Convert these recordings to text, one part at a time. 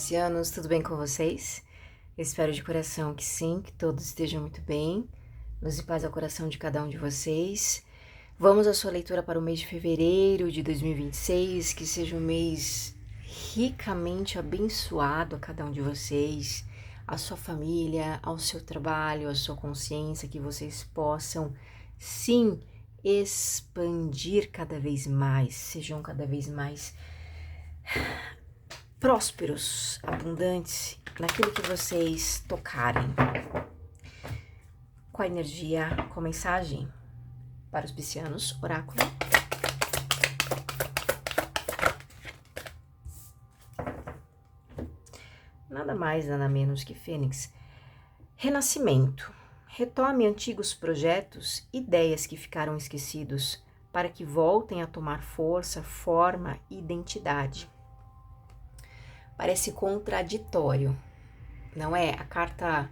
piscianos, tudo bem com vocês? Eu espero de coração que sim, que todos estejam muito bem. Luz e paz ao coração de cada um de vocês. Vamos à sua leitura para o mês de fevereiro de 2026, que seja um mês ricamente abençoado a cada um de vocês, à sua família, ao seu trabalho, à sua consciência, que vocês possam, sim, expandir cada vez mais, sejam cada vez mais prósperos, abundantes, naquilo que vocês tocarem. Com a energia, com a mensagem para os piscianos, oráculo. Nada mais, nada menos que Fênix. Renascimento. Retome antigos projetos, ideias que ficaram esquecidos, para que voltem a tomar força, forma e identidade. Parece contraditório, não é? A carta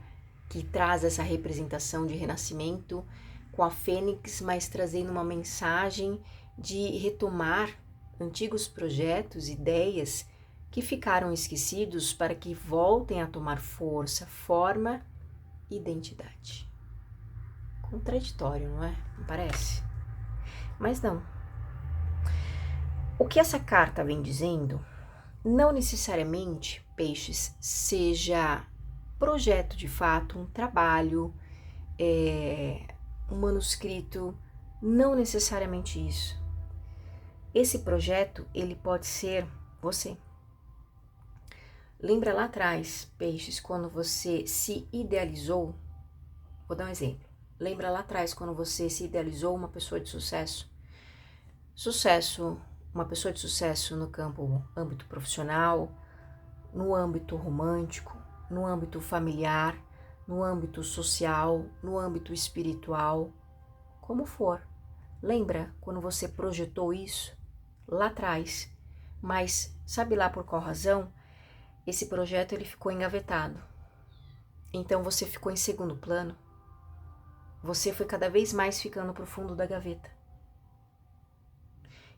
que traz essa representação de renascimento com a Fênix, mas trazendo uma mensagem de retomar antigos projetos, ideias que ficaram esquecidos para que voltem a tomar força, forma e identidade. Contraditório, não é? Não parece? Mas não. O que essa carta vem dizendo, não necessariamente, peixes, seja projeto de fato, um trabalho, um manuscrito, não necessariamente isso. Esse projeto, ele pode ser você. Lembra lá atrás, peixes, quando você se idealizou? Vou dar um exemplo. Lembra lá atrás, quando você se idealizou uma pessoa de sucesso? Uma pessoa de sucesso no âmbito profissional, no âmbito romântico, no âmbito familiar, no âmbito social, no âmbito espiritual, como for. Lembra quando você projetou isso lá atrás, mas sabe lá por qual razão? Esse projeto ele ficou engavetado. Então você ficou em segundo plano. Você foi cada vez mais ficando pro fundo da gaveta.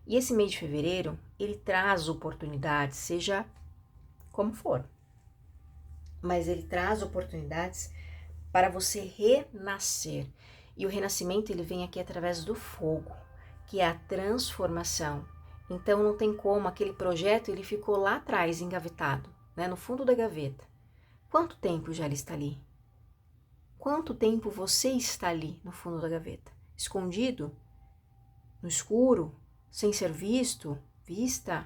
E esse mês de fevereiro, ele traz oportunidades, seja como for. Mas ele traz oportunidades para você renascer. E o renascimento, ele vem aqui através do fogo, que é a transformação. Então não tem como, aquele projeto, ele ficou lá atrás, engavetado, né, no fundo da gaveta. Quanto tempo já ele está ali? Quanto tempo você está ali no fundo da gaveta? Escondido? No escuro? Sem ser vista?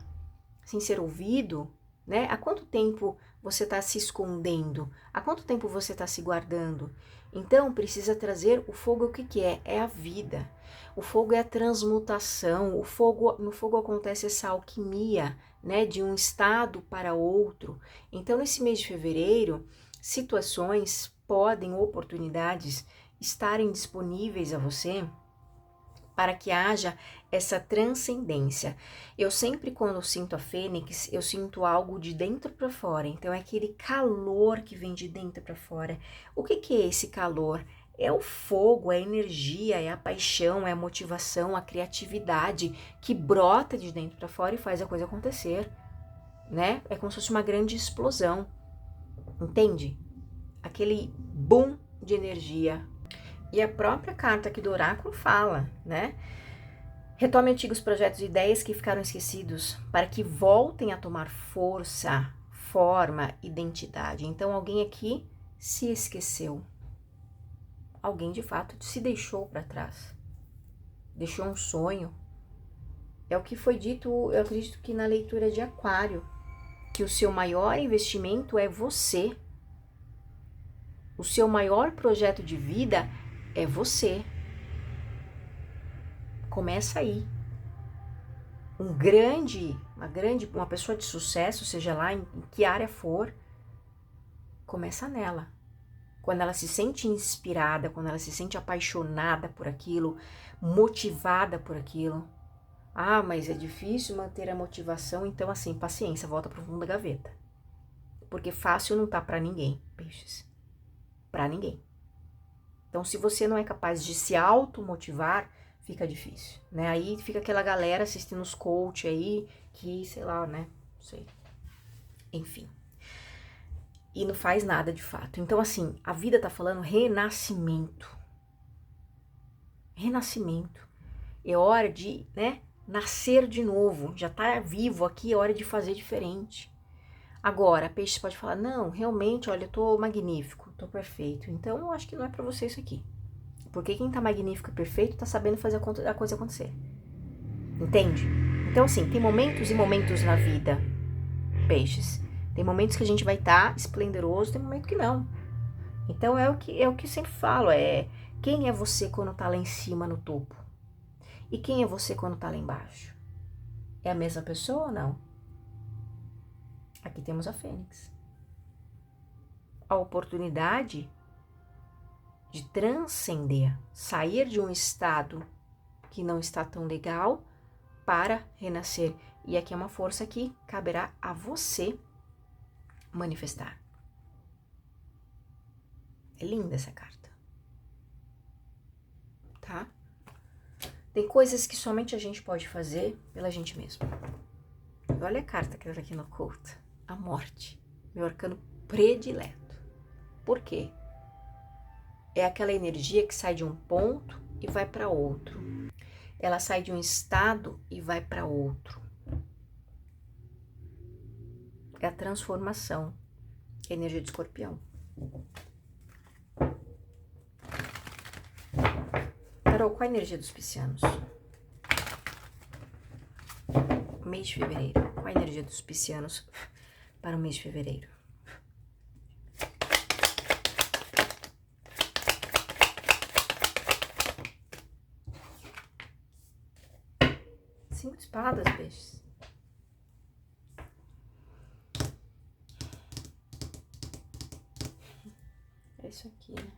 Sem ser ouvido? Né? Há quanto tempo você está se escondendo? Há quanto tempo você está se guardando? Então, precisa trazer o fogo. O que é? É a vida. O fogo é a transmutação. No fogo acontece essa alquimia, né? De um estado para outro. Então, nesse mês de fevereiro, situações oportunidades estarem disponíveis a você para que haja essa transcendência. Eu sempre, quando sinto a Fênix, eu sinto algo de dentro para fora. Então, é aquele calor que vem de dentro para fora. O que é esse calor? É o fogo, é a energia, é a paixão, é a motivação, a criatividade que brota de dentro para fora e faz a coisa acontecer, né? É como se fosse uma grande explosão, entende? Aquele boom de energia. E a própria carta aqui do oráculo fala, né? Retome antigos projetos e ideias que ficaram esquecidos para que voltem a tomar força, forma, identidade. Então alguém aqui se esqueceu. Alguém de fato se deixou para trás. Deixou um sonho. É o que foi dito, eu acredito que na leitura de Aquário, que o seu maior investimento é você. O seu maior projeto de vida é você. Começa aí. Uma pessoa de sucesso, seja lá em que área for, começa nela. Quando ela se sente inspirada, quando ela se sente apaixonada por aquilo, motivada por aquilo. Ah, mas é difícil manter a motivação, então assim, paciência, volta pro fundo da gaveta. Porque fácil não tá para ninguém, peixes. Para ninguém. Então, se você não é capaz de se automotivar, fica difícil, né? Aí fica aquela galera assistindo os coach aí, que, sei lá, né? Não sei. Enfim. e não faz nada de fato. Então, assim, a vida tá falando renascimento. Renascimento. É hora de, né, nascer de novo. Já tá vivo aqui, é hora de fazer diferente. Agora, peixe pode falar, não, realmente, olha, eu tô magnífico, tô perfeito. Então, eu acho que não é pra você isso aqui. Porque quem tá magnífico e perfeito tá sabendo fazer a coisa acontecer. Entende? Então, assim, tem momentos e momentos na vida, peixes. Tem momentos que a gente vai estar esplendoroso, tem momento que não. Então, é o que sempre falo, quem é você quando tá lá em cima no topo? E quem é você quando tá lá embaixo? É a mesma pessoa ou não? Aqui temos a Fênix. A oportunidade de transcender, sair de um estado que não está tão legal para renascer. E aqui é uma força que caberá a você manifestar. É linda essa carta. Tá? Tem coisas que somente a gente pode fazer pela gente mesmo. Olha a carta que tá aqui no culto. A morte. Meu arcano predileto. Por quê? É aquela energia que sai de um ponto e vai para outro. Ela sai de um estado e vai para outro. É a transformação. É a energia de Escorpião. Carol, qual a energia dos piscianos? Mês de fevereiro. Qual a energia dos piscianos para o mês de fevereiro? Cinco de espadas, peixes. É isso aqui, né?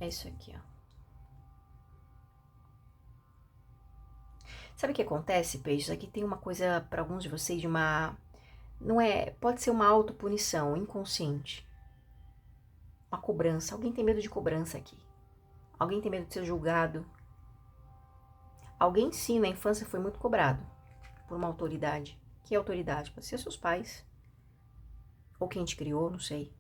É isso aqui, ó. Sabe o que acontece, peixes? Aqui tem uma coisa para alguns de vocês de uma... Não é... Pode ser uma autopunição inconsciente. Uma cobrança. Alguém tem medo de cobrança aqui. Alguém tem medo de ser julgado. Alguém, sim, na infância foi muito cobrado por uma autoridade. Que autoridade? Pode ser seus pais. Ou quem te criou, não sei.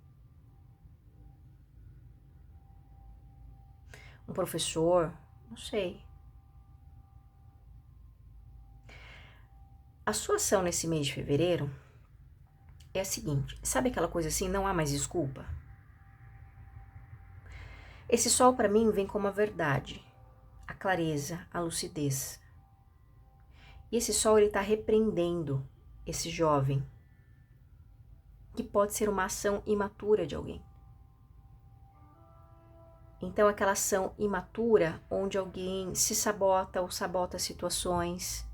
Um professor, não sei. A sua ação nesse mês de fevereiro é a seguinte. Sabe aquela coisa assim, não há mais desculpa? Esse sol para mim vem como a verdade, a clareza, a lucidez. E esse sol ele está repreendendo esse jovem, que pode ser uma ação imatura de alguém. Então aquela ação imatura onde alguém se sabota ou sabota situações.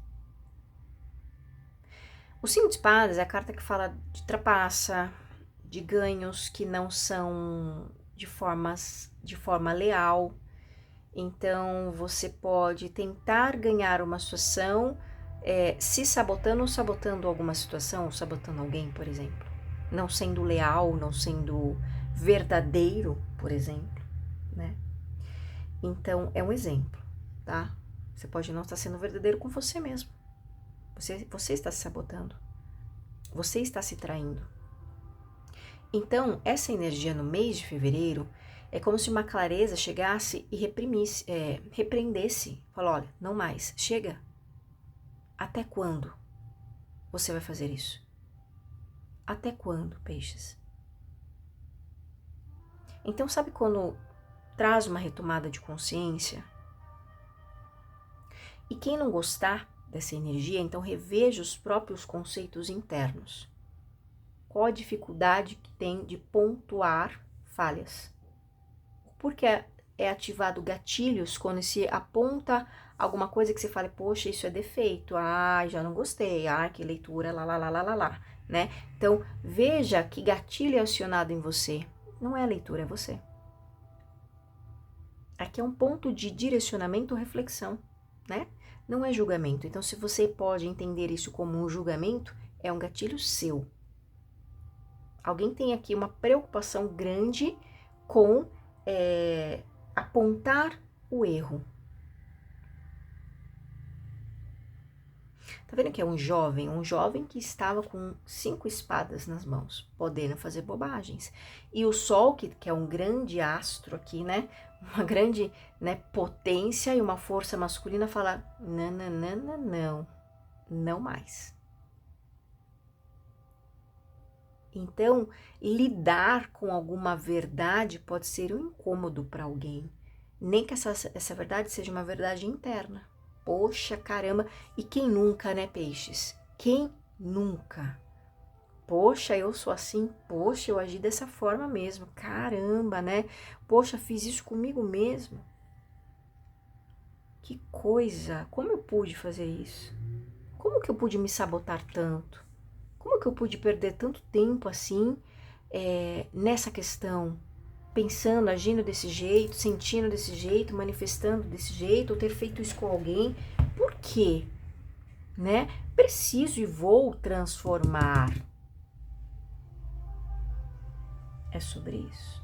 O 5 de espadas é a carta que fala de trapaça, de ganhos que não são de forma leal. Então, você pode tentar ganhar uma situação se sabotando ou sabotando alguma situação, ou sabotando alguém, por exemplo. Não sendo leal, não sendo verdadeiro, por exemplo, né? Então, é um exemplo, tá? Você pode não estar sendo verdadeiro com você mesmo. Você está se sabotando. Você está se traindo. Então, essa energia no mês de fevereiro é como se uma clareza chegasse e repreendesse. Falou, olha, não mais, chega. Até quando você vai fazer isso? Até quando, peixes? Então, sabe quando traz uma retomada de consciência? E quem não gostar dessa energia, então reveja os próprios conceitos internos. Qual a dificuldade que tem de pontuar falhas? Por que é ativado gatilhos quando se aponta alguma coisa que você fala, poxa, isso é defeito, já não gostei, que leitura, lá, né? Então, veja que gatilho é acionado em você. Não é a leitura, é você. Aqui é um ponto de direcionamento ou reflexão, né? Não é julgamento. Então, se você pode entender isso como um julgamento, é um gatilho seu. Alguém tem aqui uma preocupação grande com apontar o erro. Tá vendo que é um jovem que estava com 5 espadas nas mãos, podendo fazer bobagens. E o Sol, que é um grande astro aqui, né? Uma grande, né, potência e uma força masculina, fala: não, não, não, não, não, não mais. Então, lidar com alguma verdade pode ser um incômodo para alguém. Nem que essa verdade seja uma verdade interna. Poxa, caramba. E quem nunca, né, peixes? Quem nunca? Poxa, eu sou assim. Poxa, eu agi dessa forma mesmo. Caramba, né? Poxa, fiz isso comigo mesmo. Que coisa. Como eu pude fazer isso? Como que eu pude me sabotar tanto? Como que eu pude perder tanto tempo assim nessa questão? Pensando, agindo desse jeito, sentindo desse jeito, manifestando desse jeito, ou ter feito isso com alguém. Por quê? Né? Preciso e vou transformar. É sobre isso.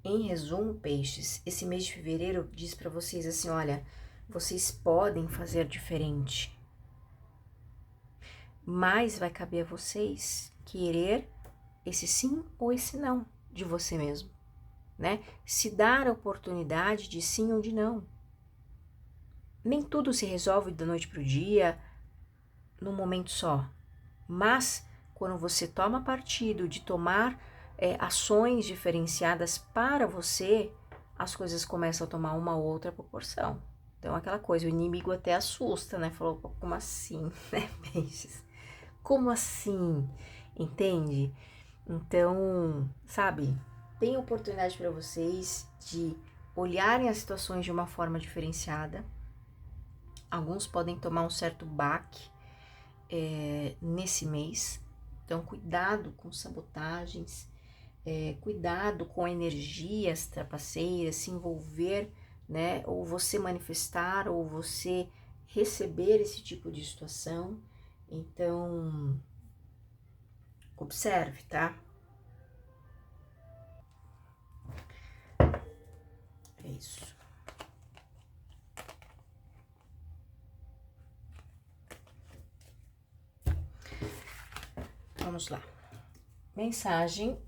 Em resumo, peixes, esse mês de fevereiro diz para vocês assim, olha, vocês podem fazer diferente, mas vai caber a vocês querer esse sim ou esse não de você mesmo, né? Se dar a oportunidade de sim ou de não. Nem tudo se resolve da noite para o dia, num momento só. Mas, quando você toma partido de tomar ações diferenciadas para você, as coisas começam a tomar uma outra proporção. Então, aquela coisa, o inimigo até assusta, né? Falou, como assim, né, peixes? Como assim? Entende? Então, sabe, tem oportunidade para vocês de olharem as situações de uma forma diferenciada. Alguns podem tomar um certo baque nesse mês. Então, cuidado com sabotagens, cuidado com energias trapaceiras, se envolver, né? Ou você manifestar, ou você receber esse tipo de situação. Então, observe, tá? É isso. Vamos lá. Mensagem.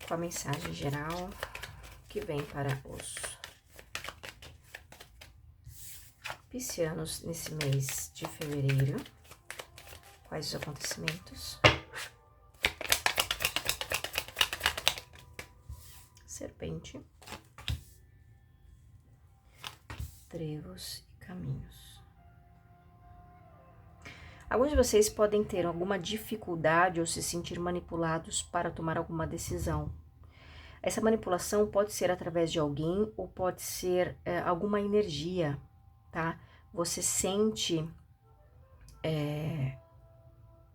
Com a mensagem geral que vem para os piscianos nesse mês de fevereiro. Quais os acontecimentos? Serpente, trevos e caminhos. Alguns de vocês podem ter alguma dificuldade ou se sentir manipulados para tomar alguma decisão. Essa manipulação pode ser através de alguém ou pode ser alguma energia, tá? Você sente,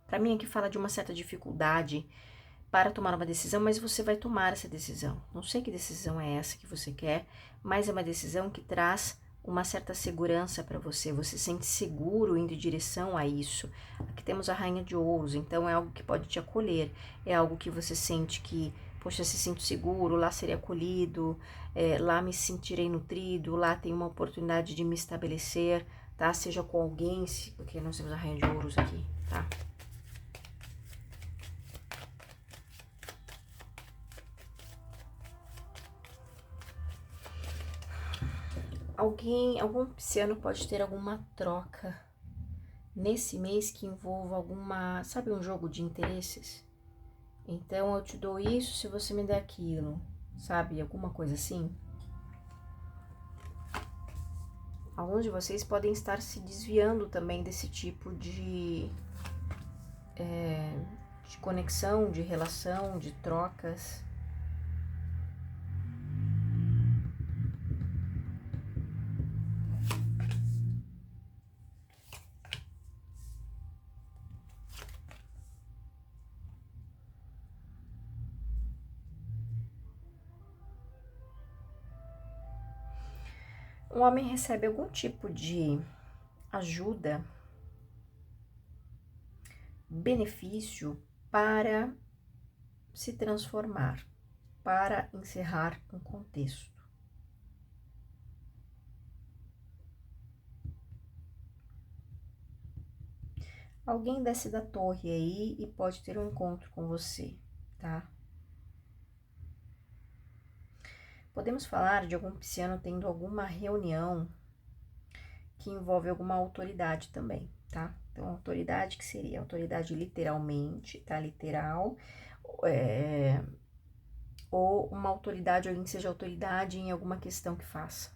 para mim aqui fala de uma certa dificuldade para tomar uma decisão, mas você vai tomar essa decisão. Não sei que decisão é essa que você quer, mas é uma decisão que traz uma certa segurança para você. Você se sente seguro indo em direção a isso. Aqui temos a Rainha de Ouros, então é algo que pode te acolher. É algo que você sente que, poxa, se sinto seguro, lá serei acolhido, lá me sentirei nutrido, lá tem uma oportunidade de me estabelecer, tá? Seja com alguém, porque nós temos a Rainha de Ouros aqui, tá? Algum pisciano pode ter alguma troca nesse mês que envolva alguma, sabe, um jogo de interesses? Então, eu te dou isso se você me der aquilo, sabe? Alguma coisa assim. Alguns de vocês podem estar se desviando também desse tipo de conexão, de relação, de trocas. Um homem recebe algum tipo de ajuda, benefício para se transformar, para encerrar um contexto. Alguém desce da torre aí e pode ter um encontro com você, tá? Podemos falar de algum pisciano tendo alguma reunião que envolve alguma autoridade também, tá? Então, autoridade que seria autoridade literalmente, tá? Literal, ou uma autoridade, alguém que seja autoridade em alguma questão que faça.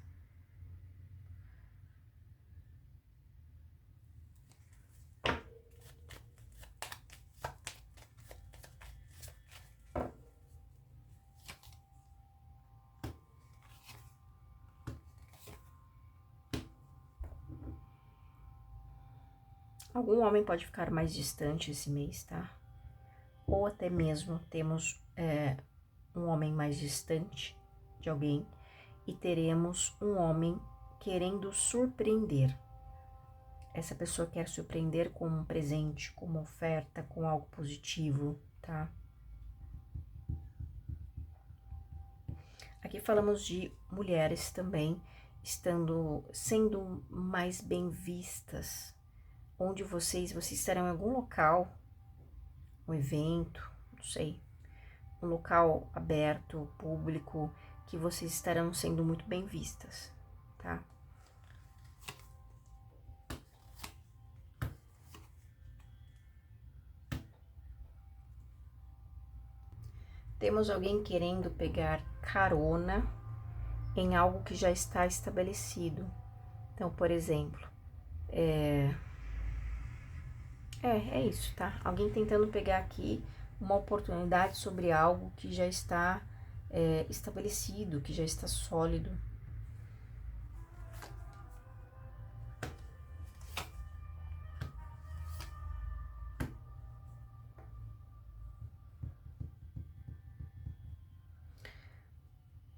Algum homem pode ficar mais distante esse mês, tá? Ou até mesmo temos um homem mais distante de alguém e teremos um homem querendo surpreender. Essa pessoa quer surpreender com um presente, com uma oferta, com algo positivo, tá? Aqui falamos de mulheres também sendo mais bem vistas, onde vocês estarão em algum local, um evento, não sei, um local aberto, público, que vocês estarão sendo muito bem vistas, tá? Temos alguém querendo pegar carona em algo que já está estabelecido. Então, por exemplo, é isso, tá? Alguém tentando pegar aqui uma oportunidade sobre algo que já está estabelecido, que já está sólido.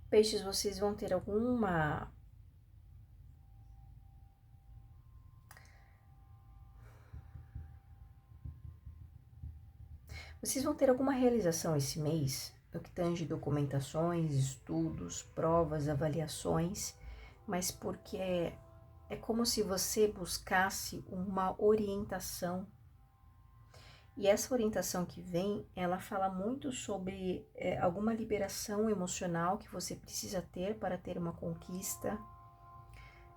Peixes, vocês vão ter alguma realização esse mês, no que tange documentações, estudos, provas, avaliações, mas porque é como se você buscasse uma orientação. E essa orientação que vem, ela fala muito sobre alguma liberação emocional que você precisa ter para ter uma conquista.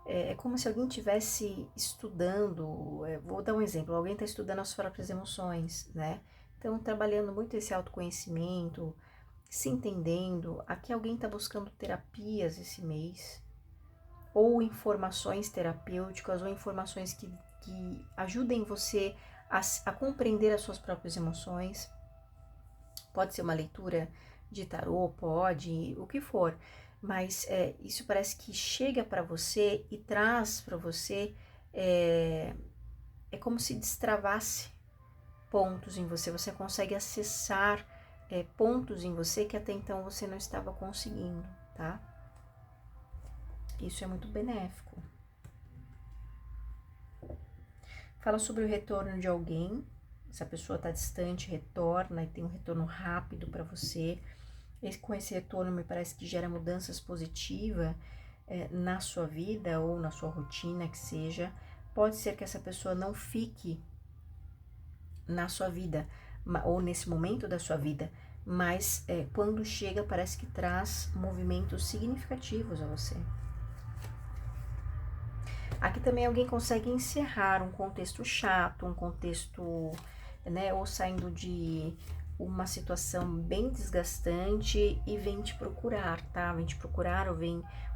É como se alguém estivesse estudando, vou dar um exemplo, alguém está estudando as próprias emoções, né? Então, trabalhando muito esse autoconhecimento, se entendendo. Aqui alguém está buscando terapias esse mês, ou informações terapêuticas, ou informações que ajudem você a compreender as suas próprias emoções. Pode ser uma leitura de tarô, pode, o que for, mas isso parece que chega para você e traz para você, é como se destravasse pontos em você, você consegue acessar pontos em você que até então você não estava conseguindo, tá? Isso é muito benéfico. Fala sobre o retorno de alguém. Essa pessoa está distante, retorna e tem um retorno rápido para você. Com esse retorno, me parece que gera mudanças positivas na sua vida ou na sua rotina, que seja. Pode ser que essa pessoa não fique na sua vida ou nesse momento da sua vida, mas quando chega, parece que traz movimentos significativos a você. Aqui também alguém consegue encerrar um contexto chato, um contexto, né, ou saindo de uma situação bem desgastante e vem te procurar, tá? Vem te procurar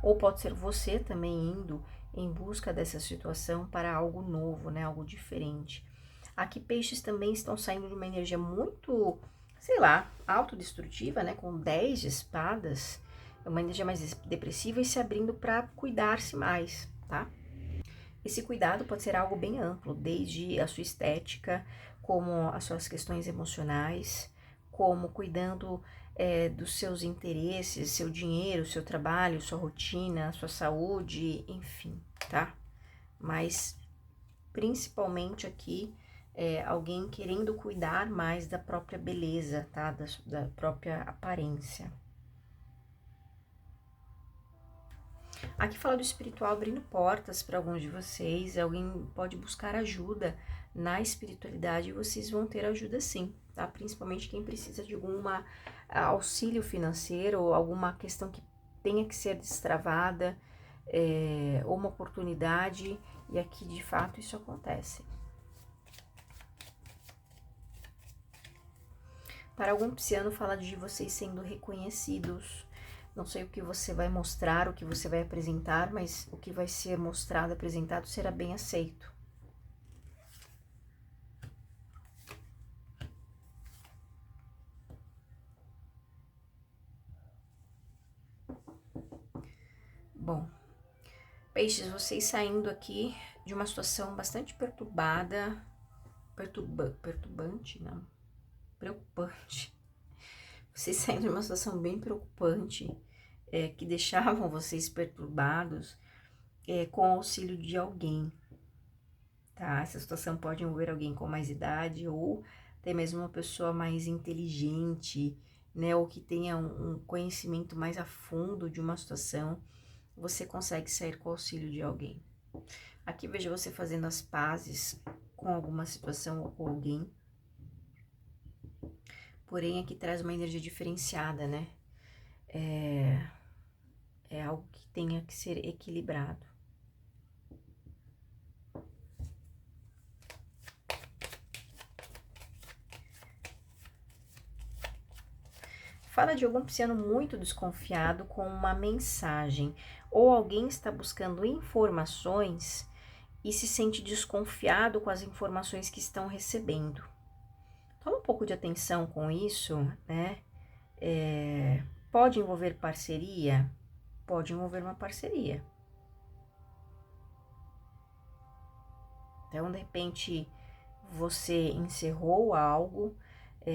ou pode ser você também indo em busca dessa situação para algo novo, né? Algo diferente. Aqui peixes também estão saindo de uma energia muito, sei lá, autodestrutiva, né? Com 10 de espadas, uma energia mais depressiva e se abrindo para cuidar-se mais, tá? Esse cuidado pode ser algo bem amplo, desde a sua estética, como as suas questões emocionais, como cuidando dos seus interesses, seu dinheiro, seu trabalho, sua rotina, sua saúde, enfim, tá? Mas principalmente aqui alguém querendo cuidar mais da própria beleza, tá? Da própria aparência. Aqui fala do espiritual abrindo portas para alguns de vocês, alguém pode buscar ajuda na espiritualidade, vocês vão ter ajuda sim, tá? Principalmente quem precisa de alguma auxílio financeiro, ou alguma questão que tenha que ser destravada, ou uma oportunidade, e aqui de fato isso acontece. Para algum pisciano, fala de vocês sendo reconhecidos. Não sei o que você vai mostrar, o que você vai apresentar, mas o que vai ser mostrado, apresentado, será bem aceito. Bom, peixes, vocês saindo aqui de uma situação bastante perturbada, perturbante, não, preocupante. Vocês saindo de uma situação bem preocupante, que deixavam vocês perturbados, com o auxílio de alguém, tá? Essa situação pode envolver alguém com mais idade, ou até mesmo uma pessoa mais inteligente, né? Ou que tenha um conhecimento mais a fundo de uma situação. Você consegue sair com o auxílio de alguém. Aqui vejo você fazendo as pazes com alguma situação ou com alguém. Porém, aqui traz uma energia diferenciada, né? É algo que tenha que ser equilibrado. Fala de algum pisciano muito desconfiado com uma mensagem, ou alguém está buscando informações e se sente desconfiado com as informações que estão recebendo. Toma um pouco de atenção com isso, né? Pode envolver parceria? Pode envolver uma parceria. Então, de repente, você encerrou algo,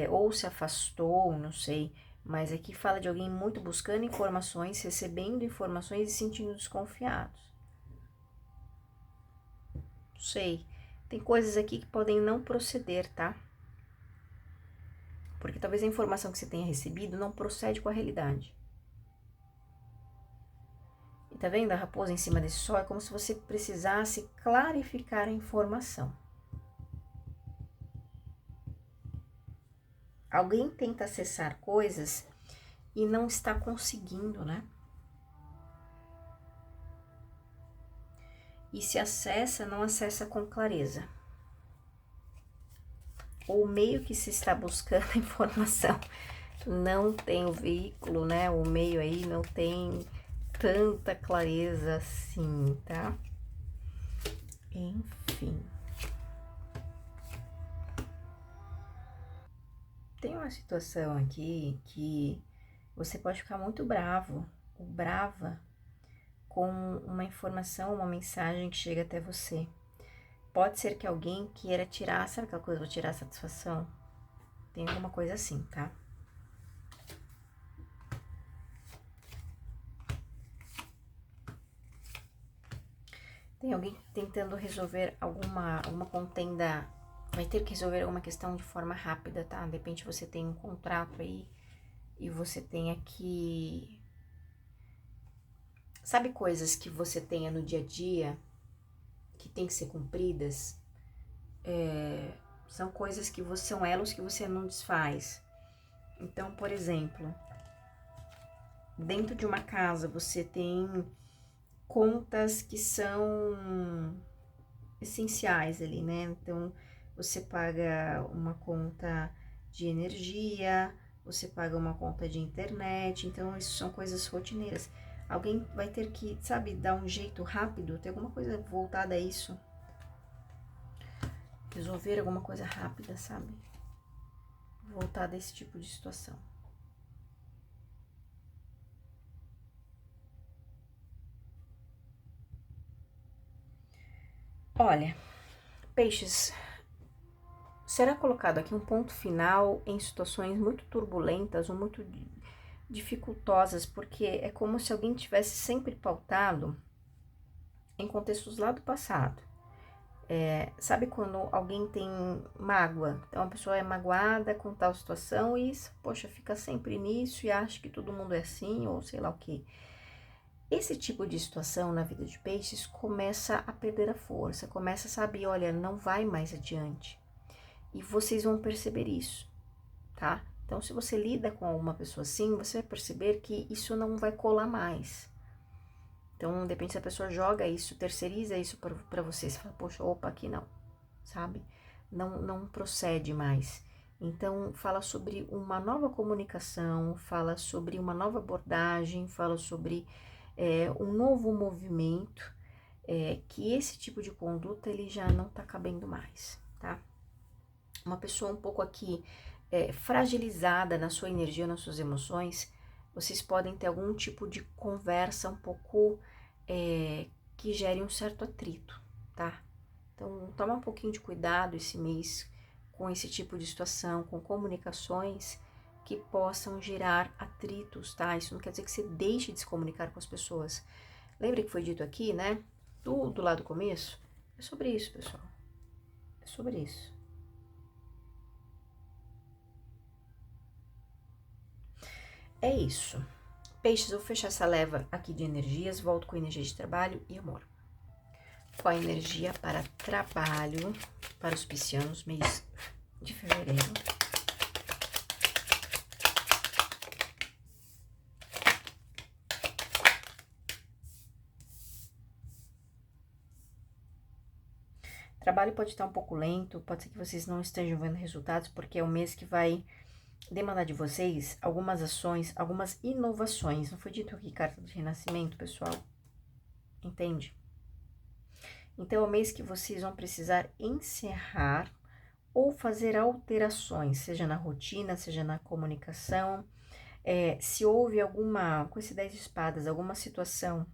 ou se afastou, não sei, mas aqui fala de alguém muito buscando informações, recebendo informações e se sentindo desconfiados. Não sei, tem coisas aqui que podem não proceder, tá? Porque talvez a informação que você tenha recebido não procede com a realidade. E tá vendo a raposa em cima desse sol? É como se você precisasse clarificar a informação. Alguém tenta acessar coisas e não está conseguindo, né? E se acessa, não acessa com clareza. Ou meio que se está buscando a informação, não tem o veículo, né? O meio aí não tem tanta clareza assim, tá? Enfim. Tem uma situação aqui que você pode ficar muito bravo ou brava com uma informação, uma mensagem que chega até você. Pode ser que alguém queira tirar, sabe aquela coisa, vou tirar a satisfação? Tem alguma coisa assim, tá? Tem alguém tentando resolver alguma contenda, vai ter que resolver alguma questão de forma rápida, tá? De repente você tem um contrato aí e você tenha que... Sabe coisas que você tenha no dia a dia que tem que ser cumpridas? São coisas que são elos que você não desfaz. Então, por exemplo, dentro de uma casa você tem contas que são essenciais ali, né? Então, você paga uma conta de energia, você paga uma conta de internet, então isso são coisas rotineiras. Alguém vai ter que, sabe, dar um jeito rápido, ter alguma coisa voltada a isso. Resolver alguma coisa rápida, sabe? Voltada a esse tipo de situação. Olha, peixes, será colocado aqui um ponto final em situações muito turbulentas ou muito dificultosas, porque é como se alguém tivesse sempre pautado em contextos lá do passado. Sabe quando alguém tem mágoa? Então, a pessoa é magoada com tal situação e, poxa, fica sempre nisso e acha que todo mundo é assim, ou sei lá o quê. esse tipo de situação na vida de peixes começa a perder a força, começa a saber, olha, não vai mais adiante. E vocês vão perceber isso, tá? Então, se você lida com uma pessoa assim, você vai perceber que isso não vai colar mais. Então, depende se a pessoa joga isso, terceiriza isso para você. Você fala, poxa, opa, aqui não, sabe? Não procede mais. Então, fala sobre uma nova comunicação, fala sobre uma nova abordagem, fala sobre um novo movimento, que esse tipo de conduta ele já não tá cabendo mais, tá? Uma pessoa um pouco aqui fragilizada na sua energia, nas suas emoções, vocês podem ter algum tipo de conversa um pouco que gere um certo atrito, tá? Então, toma um pouquinho de cuidado esse mês com esse tipo de situação, com comunicações que possam gerar atritos, tá? Isso não quer dizer que você deixe de se comunicar com as pessoas. Lembra que foi dito aqui, né? Tudo lá do começo? É sobre isso, pessoal. É sobre isso. É isso. Peixes, eu vou fechar essa leva aqui de energias, volto com energia de trabalho e amor. Com a energia para trabalho, para os piscianos, mês de fevereiro. Trabalho pode estar um pouco lento, pode ser que vocês não estejam vendo resultados, porque é um mês que vai demandar de vocês algumas ações, algumas inovações. Não foi dito aqui carta de renascimento, pessoal? Entende? Então, é um mês que vocês vão precisar encerrar ou fazer alterações, seja na rotina, seja na comunicação. Se houve alguma, com esse 10 de espadas, alguma situação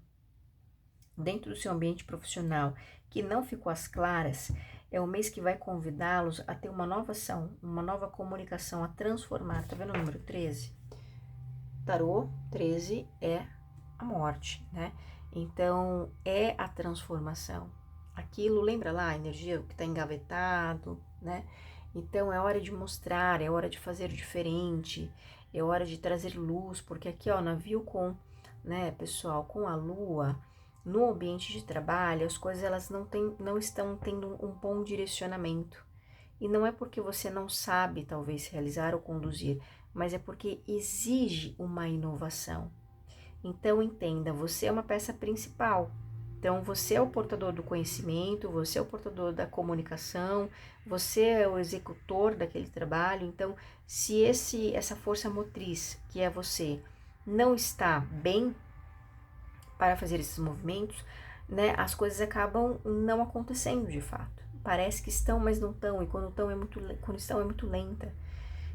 dentro do seu ambiente profissional que não ficou às claras, é o mês que vai convidá-los a ter uma nova ação, uma nova comunicação, a transformar. Tá vendo o número 13? Tarô 13 é a morte, né? Então, é a transformação. Aquilo, lembra lá, a energia que tá engavetado, né? Então, é hora de mostrar, é hora de fazer diferente, é hora de trazer luz, porque aqui, ó, navio com, né, pessoal, com a lua, no ambiente de trabalho, as coisas, elas não estão tendo um bom direcionamento. E não é porque você não sabe, talvez, realizar ou conduzir, mas é porque exige uma inovação. Então, entenda, você é uma peça principal. Então, você é o portador do conhecimento, você é o portador da comunicação, você é o executor daquele trabalho. Então, se essa força motriz, que é você, não está bem para fazer esses movimentos, né, as coisas acabam não acontecendo de fato. Parece que estão, mas não estão, e quando estão é muito lenta.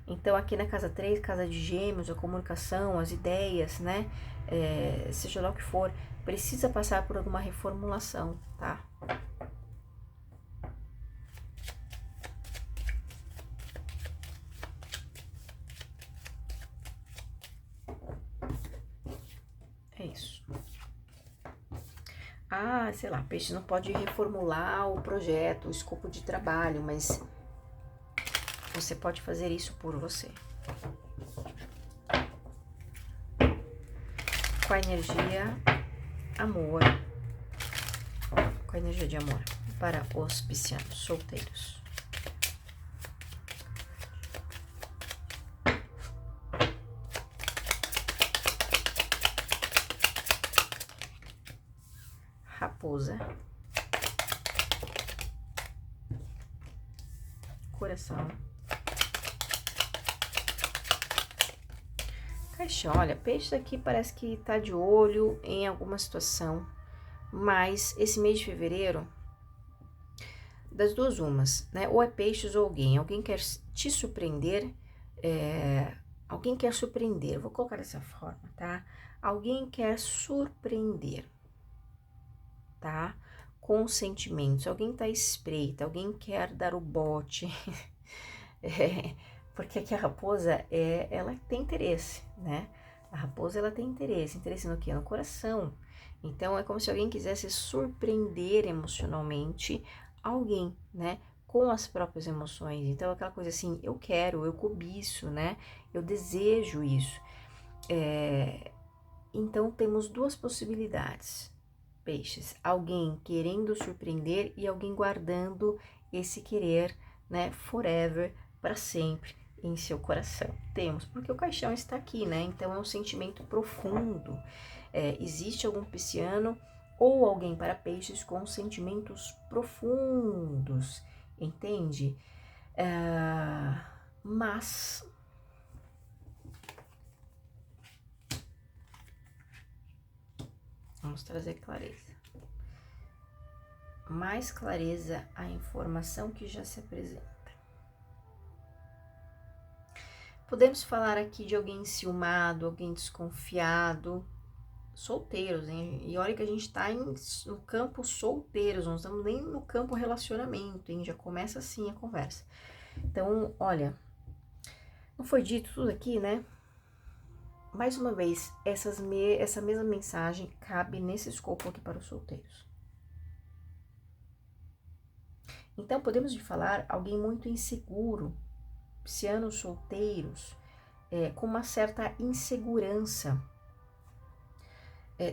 Então, aqui na casa 3, casa de gêmeos, a comunicação, as ideias, né? Seja lá o que for, precisa passar por alguma reformulação, tá? É isso. Ah, sei lá, peixe não pode reformular o projeto, o escopo de trabalho, mas você pode fazer isso por você. Com a energia amor, com a energia de amor para os piscianos solteiros. Raposa, coração, caixão. Olha, peixe aqui parece que tá de olho em alguma situação, mas esse mês de fevereiro, das duas umas, né? Ou é peixes ou alguém quer te surpreender, alguém quer surpreender, vou colocar dessa forma, tá? Alguém quer surpreender, tá? Com sentimentos, alguém tá espreita, alguém quer dar o bote, porque aqui a raposa, ela tem interesse, né? A raposa, ela tem interesse no quê? No coração. Então, é como se alguém quisesse surpreender emocionalmente alguém, né? Com as próprias emoções. Então, aquela coisa assim, eu quero, eu cobiço, né? Eu desejo isso. Então, temos duas possibilidades, peixes. Alguém querendo surpreender e alguém guardando esse querer, né, forever, para sempre, em seu coração. Temos, porque o caixão está aqui, né? Então, é um sentimento profundo. Existe algum pisciano ou alguém para peixes com sentimentos profundos, entende? Mas vamos trazer clareza. Mais clareza à informação que já se apresenta. Podemos falar aqui de alguém enciumado, alguém desconfiado, solteiros, hein? E olha que a gente tá no campo solteiros, não estamos nem no campo relacionamento, hein? Já começa assim a conversa. Então, olha, não foi dito tudo aqui, né? Mais uma vez, essa mesma mensagem cabe nesse escopo aqui para os solteiros. Então, podemos falar alguém muito inseguro, piscianos solteiros, com uma certa insegurança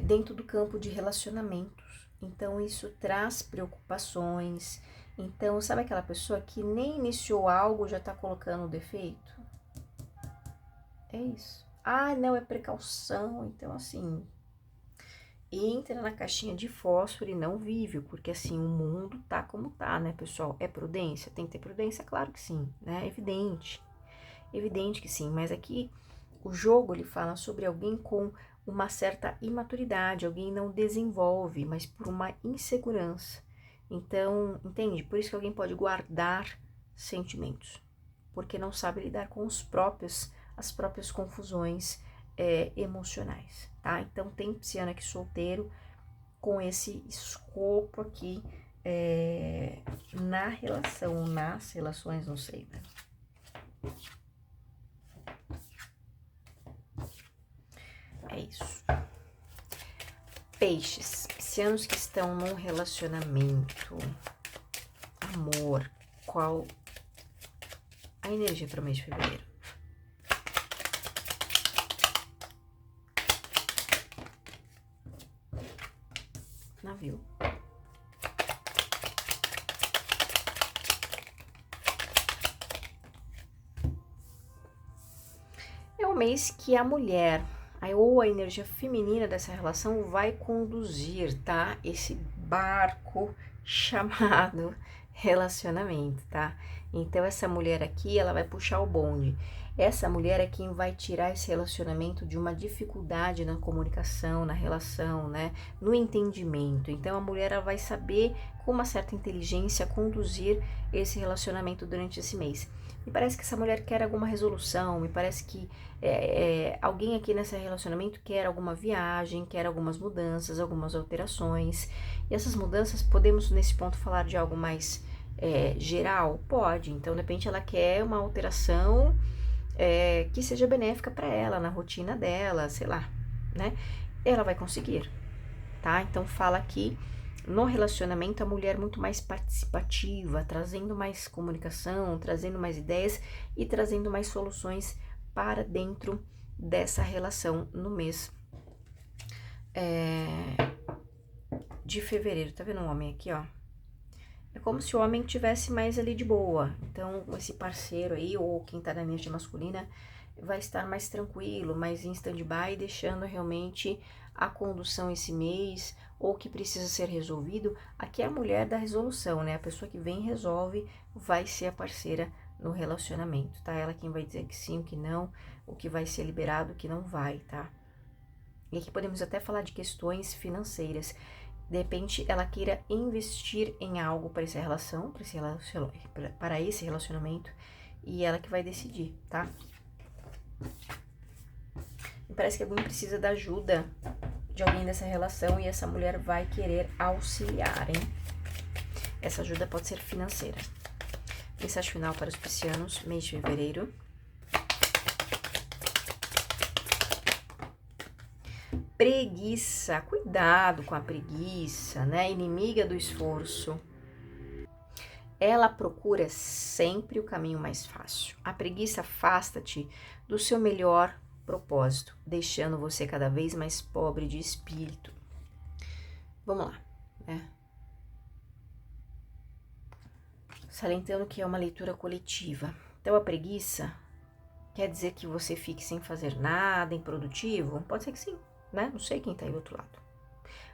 dentro do campo de relacionamentos. Então, isso traz preocupações. Então, sabe aquela pessoa que nem iniciou algo já está colocando o defeito? É isso. Ah, não, é precaução. Então, assim, entra na caixinha de fósforo e não vive, porque assim, o mundo tá como tá, né, pessoal? É prudência? Tem que ter prudência? Claro que sim, né? Evidente que sim, mas aqui o jogo, ele fala sobre alguém com uma certa imaturidade, alguém não desenvolve, mas por uma insegurança. Então, entende? Por isso que alguém pode guardar sentimentos, porque não sabe lidar com as próprias confusões emocionais, tá? Então, tem pisciano aqui solteiro com esse escopo aqui na relação, nas relações, não sei, né? É isso. Peixes, piscianos que estão num relacionamento, amor, qual a energia para o mês de fevereiro? Navio. É o mês que a mulher, ou a energia feminina dessa relação vai conduzir, tá? Esse barco chamado relacionamento, tá? Então, essa mulher aqui, ela vai puxar o bonde. Essa mulher é quem vai tirar esse relacionamento de uma dificuldade na comunicação, na relação, né? No entendimento. Então, a mulher ela vai saber, com uma certa inteligência, conduzir esse relacionamento durante esse mês. Me parece que essa mulher quer alguma resolução, me parece que alguém aqui nesse relacionamento quer alguma viagem, quer algumas mudanças, algumas alterações. E essas mudanças, podemos nesse ponto falar de algo mais geral? Pode. Então, de repente, ela quer uma alteração que seja benéfica para ela, na rotina dela, sei lá, né? Ela vai conseguir, tá? Então, fala aqui no relacionamento a mulher muito mais participativa, trazendo mais comunicação, trazendo mais ideias e trazendo mais soluções para dentro dessa relação no mês de fevereiro. Tá vendo o homem aqui, ó? É como se o homem tivesse mais ali de boa. Então, esse parceiro aí, ou quem tá na energia masculina, vai estar mais tranquilo, mais em stand-by, deixando realmente a condução esse mês, ou que precisa ser resolvido. Aqui é a mulher da resolução, né? A pessoa que vem e resolve vai ser a parceira no relacionamento, tá? Ela quem vai dizer que sim, o que não, o que vai ser liberado, o que não vai, tá? E aqui podemos até falar de questões financeiras. De repente, ela queira investir em algo para essa relação, para esse relacionamento, e ela que vai decidir, tá? Me parece que alguém precisa da ajuda de alguém dessa relação e essa mulher vai querer auxiliar, hein? Essa ajuda pode ser financeira. Mensagem final para os piscianos, mês de fevereiro. Preguiça, cuidado com a preguiça, né? Inimiga do esforço. Ela procura sempre o caminho mais fácil. A preguiça afasta-te do seu melhor propósito, deixando você cada vez mais pobre de espírito. Vamos lá, né? Salientando que é uma leitura coletiva. Então, a preguiça quer dizer que você fique sem fazer nada, improdutivo? Pode ser que sim, né? Não sei quem tá aí do outro lado.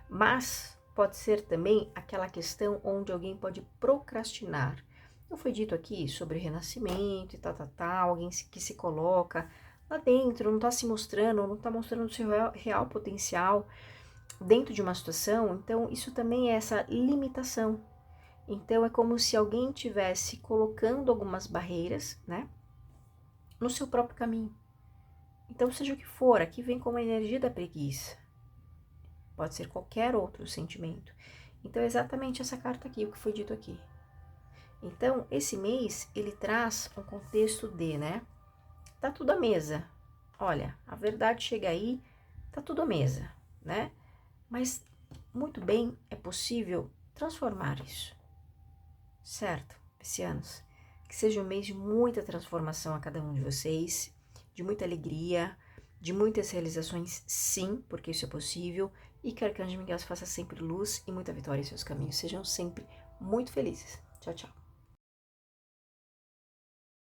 Mas pode ser também aquela questão onde alguém pode procrastinar. Não foi dito aqui sobre renascimento e tal, alguém que se coloca lá dentro, não tá se mostrando, não tá mostrando o seu real potencial dentro de uma situação. Então, isso também é essa limitação. Então, é como se alguém tivesse colocando algumas barreiras, né, no seu próprio caminho. Então, seja o que for, aqui vem como a energia da preguiça. Pode ser qualquer outro sentimento. Então, é exatamente essa carta aqui, o que foi dito aqui. Então, esse mês, ele traz um contexto de, né, tá tudo à mesa. Olha, a verdade chega aí, tá tudo à mesa, né? Mas, muito bem, é possível transformar isso. Certo, piscianos? Que seja um mês de muita transformação a cada um de vocês, de muita alegria, de muitas realizações, sim, porque isso é possível, e que Arcanjo Miguel faça sempre luz e muita vitória em seus caminhos. Sejam sempre muito felizes. Tchau, tchau.